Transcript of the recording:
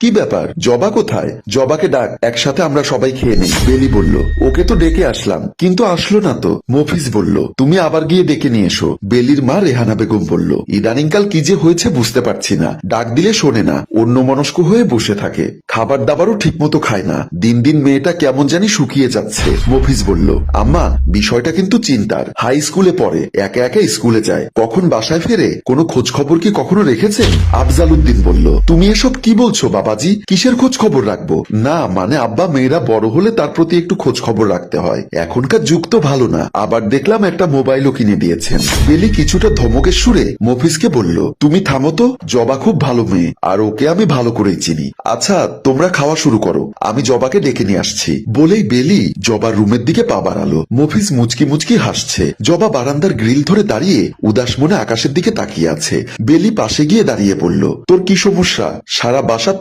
কি ব্যাপার, জবা কোথায়? জবাকে ডাক, একসাথে আমরা সবাই খেয়ে নেই। বেলি বলল, ওকে তো ডেকে আসলাম, কিন্তু আসলো না তো। মফিজ বলল, তুমি আবার গিয়ে ডেকে নিয়ে এসো। বেলির মা রেহানা বেগম বলল, ইদানিংকাল কি যে হয়েছে বুঝতে পারছি না, ডাক দিলে শোনে না, অন্যমনস্ক হয়ে বসে থাকে, খাবার দাবারও ঠিক মতো খায় না, দিন দিন মেয়েটা কেমন জানি শুকিয়ে যাচ্ছে। মফিজ বলল, আম্মা বিষয়টা কিন্তু চিন্তার, হাই স্কুলে পড়ে, একা একা স্কুলে যায়, কখন বাসায় ফেরে, কোনো খোঁজ খবর কি কখনো রেখেছেন? আফজাল উদ্দিন বলল, তুমি এসব কি বলছো বাবাজি, কিসের খোঁজ খবর রাখবো? না মানে আব্বা, মেয়েরা বড় হলে তার প্রতি একটু খোঁজ খবর রাখতে হয়, এখনকার যুগ তো ভালো না। আবার দেখলাম একটা মোবাইলও কিনে দিয়েছেন। বেলি কিছুটা ধমকের সুরে মফিজকে বলল, তুমি থামো তো, জবা খুব ভালো মেয়ে, আর ওকে আমি ভালো করেই চিনি। আচ্ছা তোমরা খাওয়া শুরু করো, আমি জবাকে ডেকে নিয়ে আসছি। বলেই বেলি জবার রুমের দিকে পা বাড়ালো। মফিজ মুচকি মুচকি হাসছে। জবা বারান্দার গ্রিল ধরে দাঁড়িয়ে উদাস মনে আকাশের দিকে তাকিয়ে আছে। বেলি পাশে গিয়ে দাঁড়িয়ে বলল, তোর কি সমস্যা? সারা বাসা